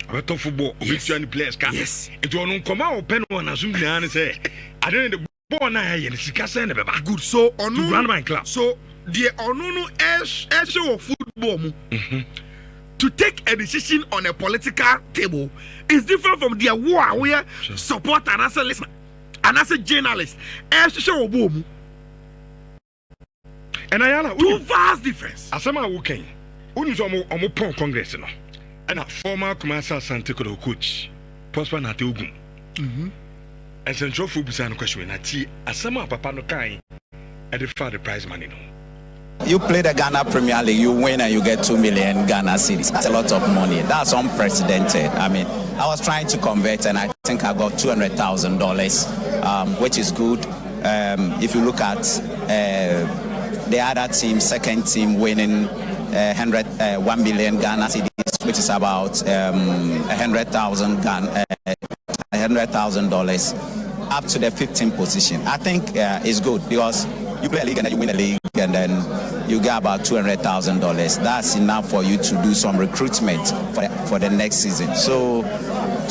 Beto football, obituary players can. Yes. It will come out pen on as soon as say, I don't know the born I and Sikasa never good. So on to run my club. So the no show of football to take a decision on a political table is different from the war where support and as a listener and as a journalist. Show of boom. And Ayala, two vast difference. As I'm working, only some of Congress no. And a former commercial Santiago coach, Prosper Natugum. And Central Football question at tea, as some of Papa no kind, and the father prize money. You play the Ghana Premier League, you win and you get 2 million Ghana cedis. That's a lot of money. That's unprecedented. I mean, I was trying to convert and I think I got $200,000, which is good. If you look at the other team, second team winning 1 million Ghana cedis, which is about $100,000 up to the 15th position. I think it's good because you play a league and then you win a league and then you get about $200,000. That's enough for you to do some recruitment for the next season. So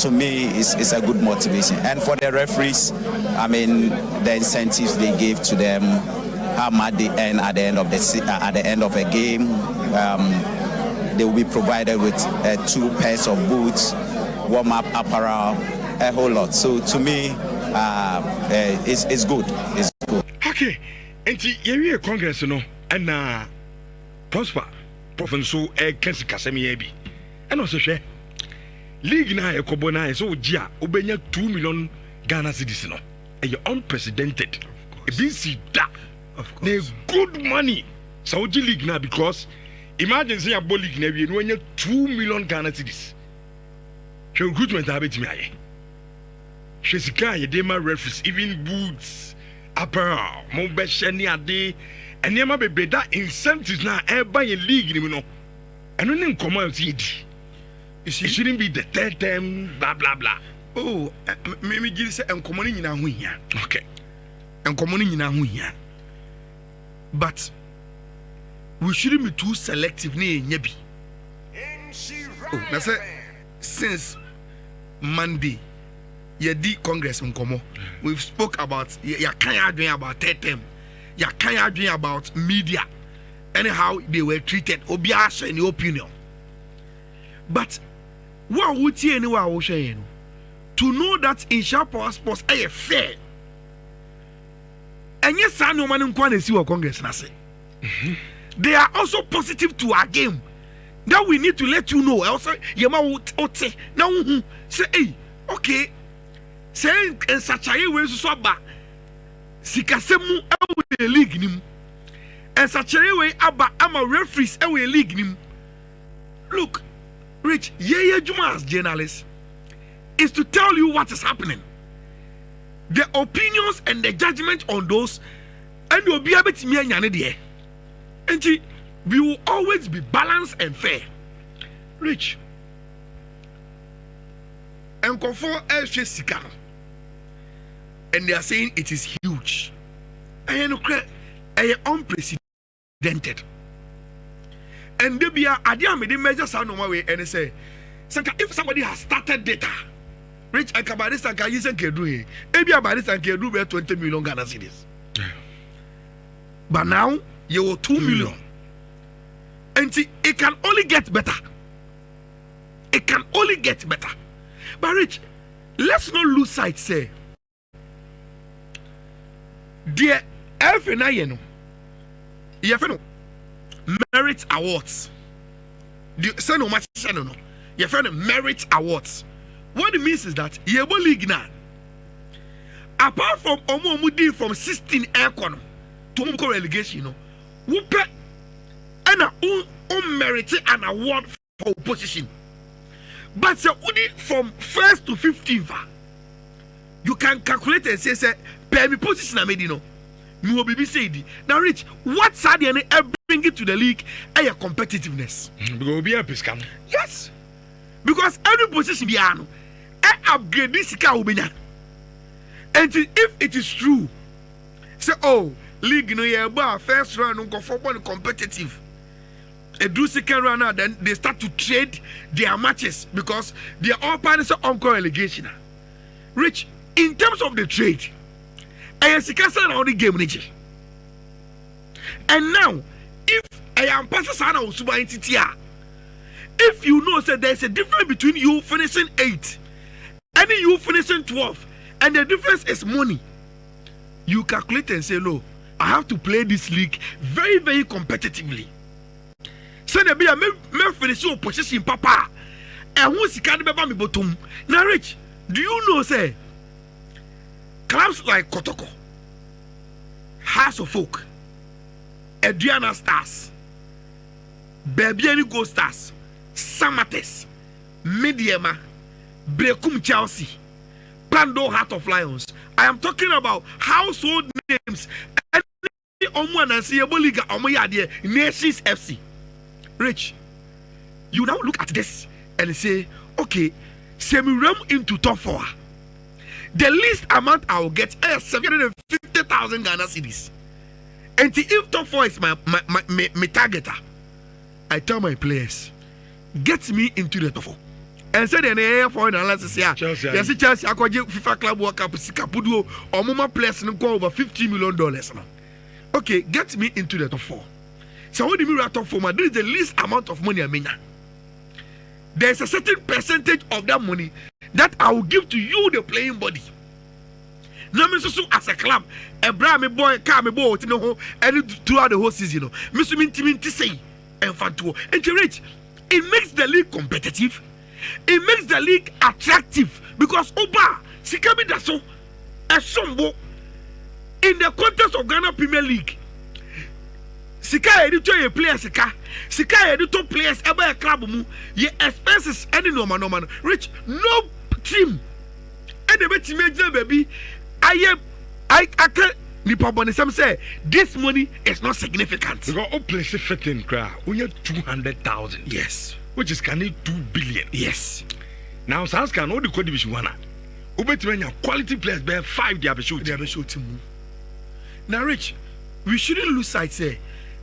to me, it's a good motivation. And for the referees, I mean, the incentives they give to them, how much they earn at the end of a game. They will be provided with 2 pairs of boots, warm-up apparel, a whole lot. So to me, it's good. It's good. Okay, and you Congress, you know, and Prosper, Professor Kensi Kasemi, and also share League na Ekobona is so Gia, Obenya 2 million Ghana cedis, no, and you're unprecedented. It means that, of course, there's good money. Saudi League now because. Imagine saying a ball league never when you 2 million Ghana cedis. She recruitment habit me. She's a guy, you dema referees, even boots, apparel, mobile shiny a day, and you might be that incentives now. Everybody league, you know, and only come out it. It shouldn't be the third term, blah blah blah. Oh, maybe give us a common in a here. Okay, and common in a here. But we shouldn't be too selective near Nyebi. Oh, that's it. Since Monday, the Congress Nkomo, we've spoke about you can't dream about third term. You can't dream about media and how they were treated. Obiasha in your opinion. But what would you anywhere to know that in Sharp Power Sports is fair? And yes, I know man in Congress Nase. They are also positive to our game. That we need to let you know. Also, Yama would say, now say, hey, okay, say, and such a way to swap back. Sikasemu, a league nim, and such a way, Abba, I'm a referees, a league nim. Look, Rich, Juma's journalist is to tell you what is happening. The opinions and the judgment on those, and you'll be able to me and and we will always be balanced and fair. Rich. And Kofo Elshe Sikano. And they are saying it is huge. And unprecedented. And they be a made measure sound on my way and they say, if somebody has started data, Rich and Kabadis and Kayis and Kedu, maybe about this and Kedu were 20 million Ghana cedis. But now you were 2 million. And it can only get better. It can only get better. But Rich, let's not lose sight, say. Dear FNI, merit awards. Say no much, no. Your friend merit awards. What it means is that you league now. Apart from Omomudi from 16 aircon to relegation, you know. Whoop and merit an award for opposition. But from 1st to 15th, you can calculate and say, per me position I made, you know. You will be said. Now, Rich, what's that bring it to the league? A competitiveness. Because be a piscam. Yes. Because every position be an upgrade this car. And if it is true, say, oh, league no yeah, but first round go for competitive. a do second runner, then they start to trade their matches because they are all partners on relegation. Rich, in terms of the trade, I am on the game. And now, if I am passing Sana or Suba entity, if you know that there's a difference between you finishing 8 and you finishing 12, and the difference is money, you calculate and say, no, I have to play this league very, very competitively. So there be a me finish your position, Papa. And who's the kind of me bottom? Now, Rich, do you know, say, clubs like Kotoko, House of Folk, Adriana Stars, Babiani Go Stars, Samates, Mediema, Brekum Chelsea, Pando Heart of Lions. I am talking about household names. And League, Nations FC. Rich, you now look at this and say, okay, semi-run into top 4. The least amount I will get is 750,000 Ghana cedis. And if top 4 is my targeter, I tell my players, get me into the top 4. And say the air for analysis here. Yes, Chelsea, I could FIFA Club World Cup, Sikapudo, or Mama players and go over $50 million now. Okay, get me into the top 4. So what do you mean top 4? This is the least amount of money I mean. There's a certain percentage of that money that I will give to you, the playing body. Now, Mr. As a club, a brand boy, come boy, you know, and throughout the whole season, you know, Mr. Mintimin to say, and Fanto, and Rich, it makes the league competitive, it makes the league attractive because Oba, Sikami Daso, a Sombo, in the context of Ghana Premier League. Sika editor players Sika editor players ever a club mu ye expenses any no man Rich no team and the bet major baby I can nipa boni some say this money is not significant because all places fit in crowd we have 200,000 yes which is can 2 billion yes now South can all the code division 1 ubeti quality players be 5 they have show team now Rich we shouldn't lose sight say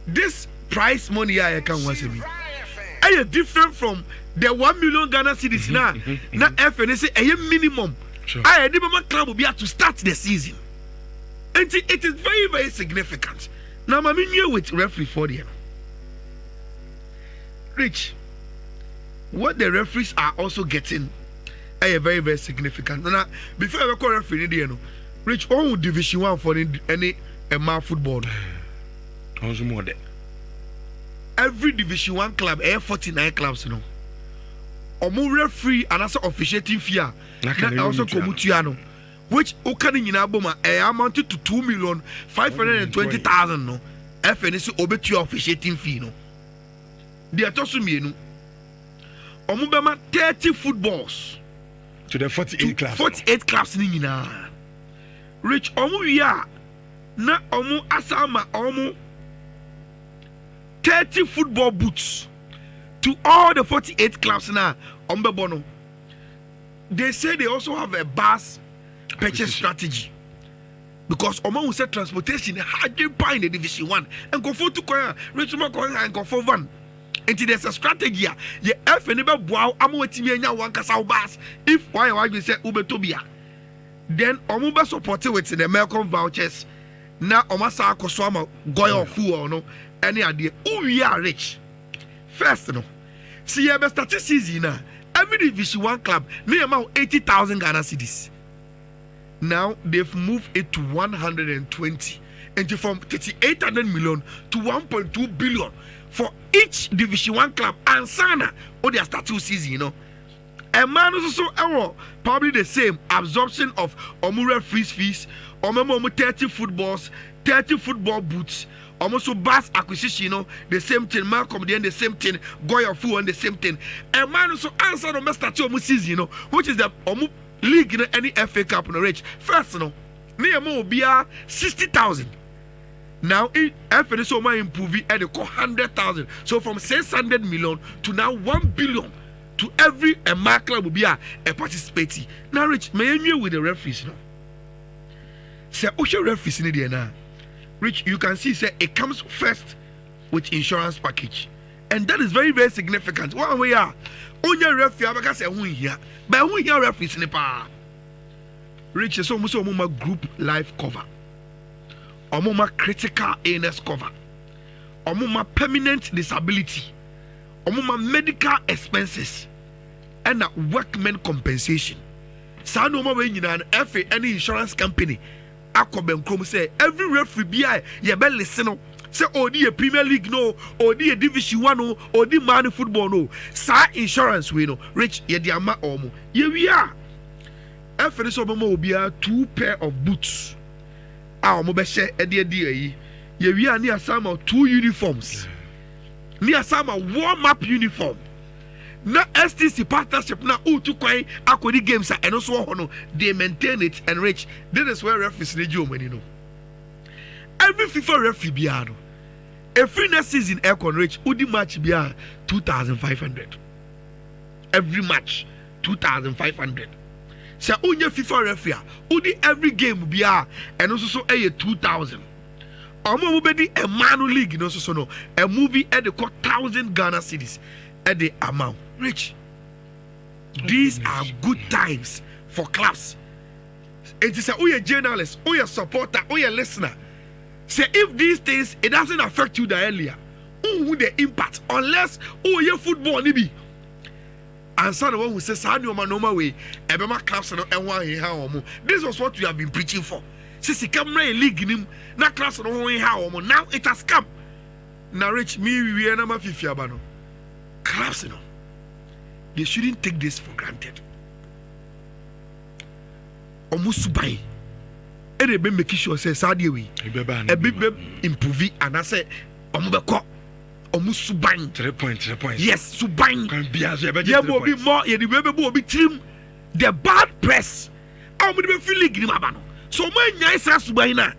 this price money I can once a me. I different from the 1 million Ghana cedis now. Now FNC a minimum. Sure. I did my club will be able to start the season. And it is very, very significant. Now I'm here with referee for the Rich. What the referees are also getting are very, very significant. Now before I call referee, Rich, all Division 1 for any football. More than every Division 1 club, 49 clubs, you know. Omo referee and also officiating fee. Also Komutiano, which Okani in Aboma amounted to 2,520,000 no. FNC obetu officiating fee no. They are tossing me no. Omo bema 30 footballs to the 48 clubs. 48 clubs ni na. Rich omo ya na omo asama omo 30 football boots to all the 48 clubs now. Bono. They say they also have a bus purchase strategy because Omo will say transportation hard in the Division 1 and go for 2 coin, Richmond coin and go for 1. And there's a strategy. Ye F and never wow, I'm waiting here now 1 castle bus. If why you say Ubetobia, then Omo be supported with the American vouchers. Now Omasa Koswama Goyo Fu or no. Any idea? Who we are rich. First, no. See, you have started season now. Every Division 1 club, near about 80,000 Ghana cedis. Now they've moved it to 120, and from 3,800 million to 1.2 billion for each Division 1 club. And Sana, they are starting season, you know. And man also probably the same absorption of Omura fees, Omo 30 footballs, 30 football boots. Almost bus acquisition, you know, the same thing, Malcolm, the same thing, Goya Fu and the same thing. And man also answer the best season, you know, which is the league in any FA Cup in the rich. First, you know, near more be 60,000. Now, FA so might improve it at 100,000. So from 600 million to now 1 billion to every club will be a participating. Now, Rich, may you with the referees, you know. Say, Osha referees in the now. Rich, you can see, say it comes first with insurance package, And that is very, very significant. One way, only referee, I can say, who here, but who here referees in the power. Rich is almost a group life cover, a critical illness cover, a permanent disability, a medical expenses, and a workman compensation. So no more when you know any insurance company. Akobem say every referee be ye be listen say odi a Premier League no, odi a Division 1 no, odi man football no. Sa insurance we no rich ye di ama omo. Ye we are. Every so omo obi a 2 pair of boots. Omo be share e de yi. Ye we are near some 2 uniforms. Near some warm up uniform. Na STC partnership na to kwai akodi games and also no they maintain it and rich. This is where referees need you money no. Every FIFA referee biano. Every next season aircon rich udi match bia 2,500. Every match 2,500. So unye FIFA referee udi every game bia and also so 2,000. Omo mo be di a manu league no so no a movie at the 1,000 Ghana cedis at the amount. Rich. These are good times for clubs. It is a journalist, a supporter, a listener. Say if these things it doesn't affect you the earlier, who the impact unless your football nibi. And some one who says normal way, Ebema clubs and one. This was what we have been preaching for. Since the camera league him, na class no now it has come. Now rich me we are number Fiifi abano. Clubs they shouldn't take this for granted. Omusubai. Ere be make sure say sadie we. E be improve and I say omubeko omusuban 3 points. Yes, suban. Can be as you be more ye the be be trim the bad press. Omu be feel league nim abano. So man nyai sa suban na.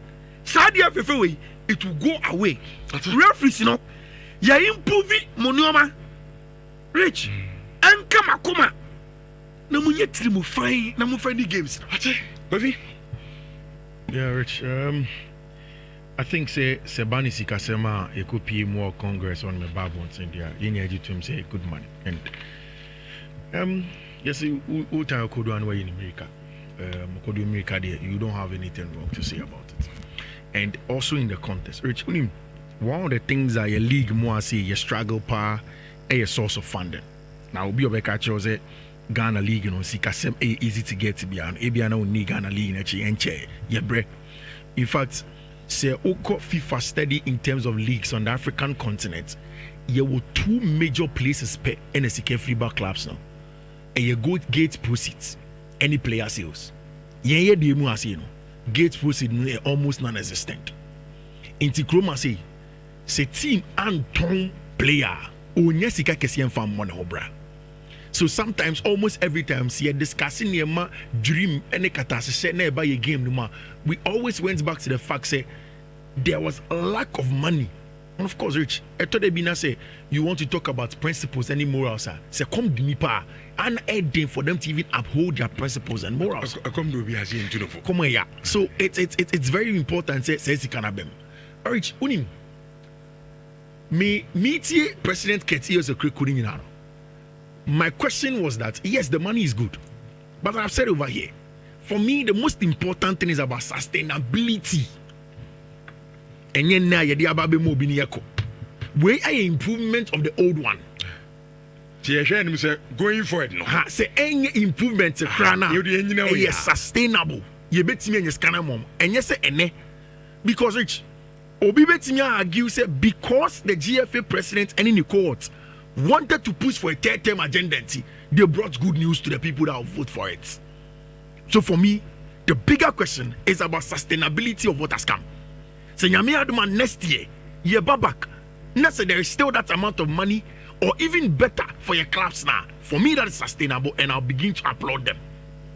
Sadie afefe we it will go away. Referees ya improve monoma. Rich. And come na munye trimu fine na mu find games. Baby. Yeah, Rich. I think say Sebani Sikasema it could be more Congress on the Babons India. You need to say good money. And yes, you tell Kodo and way in America. Kodo America there, you don't have anything wrong to say about it. And also in the contest, Rich, one of the things that your league more say your struggle power a source of funding. Now be over catch Ghana League, Sikasem easy to get to be an Abiana need Ghana League and chair. Yeah, bre. In fact, say Oko FIFA study in terms of leagues on the African continent. You will 2 major places per NSK free bar clubs now. And you go gate proceeds, any player sales. Yeah, the emu as gate proceeds almost non-existent. Inti Chroma say team and ton player. Onyesika kesian fam money obra. So sometimes, almost every time, see discussing your dream any catastrophe nearby your game. We always went back to the fact say there was a lack of money. And of course, Rich, I thought they say you want to talk about principles and morals. Say come to me pa and adding for them to even uphold their principles and morals. Come to be as in come on, yeah. So it's very important. Says it can happen. Rich, unim. Me meeting President Keti as a cooling. My question was that yes, the money is good, but I've said over here, for me the most important thing is about sustainability. And yet now you have where are improvement of the old one? Going forward, no. Say any improvement is sustainable. You bet me in your scanner mom, and yes, because Rich. Obi Betinya argue say because the GFA president and in the court wanted to push for a 3rd-term agenda, they brought good news to the people that will vote for it. So for me, the bigger question is about sustainability of what has come. So Nyame Aduma next year, babak. Not say there is still that amount of money, or even better for your clubs now. For me, that is sustainable, and I'll begin to applaud them.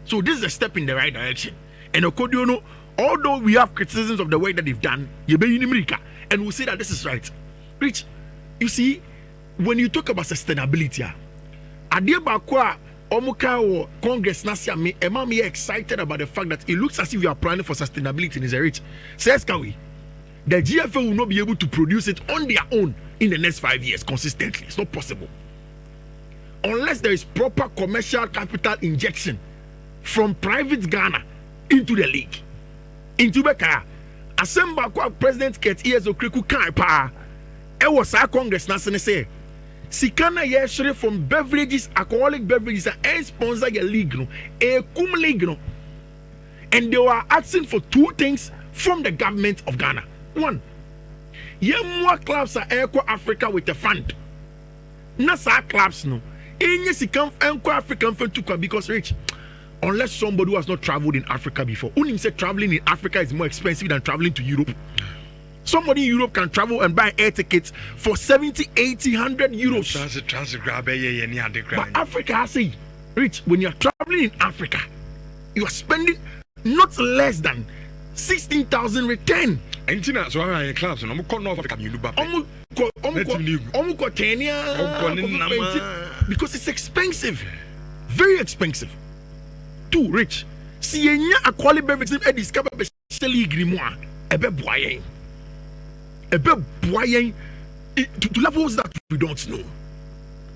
So this is a step in the right direction. And Okodiono, although we have criticisms of the way that they've done, and we'll say that this is right. Rich, you see, when you talk about sustainability, Congress am excited about the fact that it looks as if you are planning for sustainability in Rich. Says Kawi, the GFA will not be able to produce it on their own in the next 5 years consistently. It's not possible. Unless there is proper commercial capital injection from private Ghana into the league. Into Beka. Asemba kwa President Ket Ezo Kriku kan pa. E was our Congress na say. Sikana yeshere from beverages, alcoholic beverages and sponsor your league no. E kum league no. And they were asking for 2 things from the government of Ghana. 1. More clubs are Eco Africa with a fund. Nasa clubs no. Enye sikam enko African fund to because rich. Unless somebody who has not traveled in Africa before. Unim said traveling in Africa is more expensive than traveling to Europe. Somebody in Europe can travel and buy air tickets for 70, 80, 100 euros. But Africa, I say, rich, when you're traveling in Africa, you are spending not less than 16,000 return. And so I am clubs and I'm North Africa. Because it's expensive. Very expensive. 2, rich. Si a quality beverage and discover especially grimoire. Ebe boyen to levels that we don't know.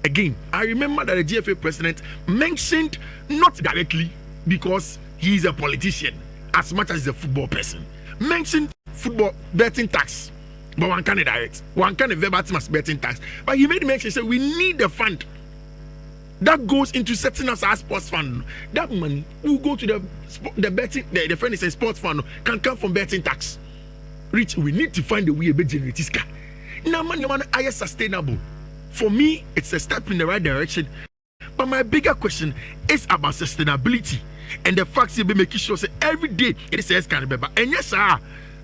Again, I remember that the GFA president mentioned, not directly because he is a politician as much as he's a football person, mentioned football betting tax, but one can't direct, one can't verbatim as betting tax. But he made mention, said we need a fund that goes into setting us our sports fund. That money will go to the betting. The friend is a sports fund can come from betting tax. Rich, we need to find a way to generate this car. Now, man, you want to sustainable. For me, it's a step in the right direction. But my bigger question is about sustainability and the fact you'll be making sure that every day it is a kind of. And yes, sir,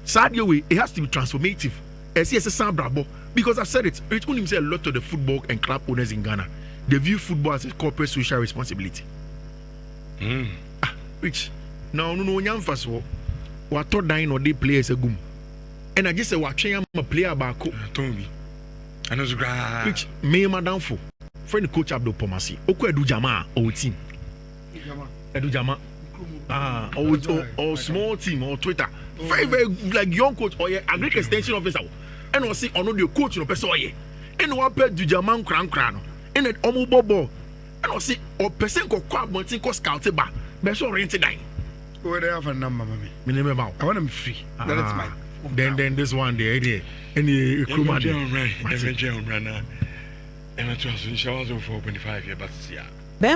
sadly, way it has to be transformative. As yes, bravo. Because I've said it, it's only say a lot of the football and club owners in Ghana. They view football as a corporate social responsibility. Rich, now no young first what thought dying or they play as a goom. And I just say, watching I'm a player back. Tommy. I know the which may madam for friend coach Abdul Pomasi. Oko Edu Jama or team. Edu Jama. Or small team or Twitter. Very, very like young coach or a great extension officer. And I see on the coach no person. And one pet du Jama cran. And an omo bobo. And I see or person ko kwa montin ko scout ba. Beso rented dine. Where they have a number, mommy. I want them free. That's mine. Then this one the idea. Any right. And I trust you shall also for 25 years, but yeah.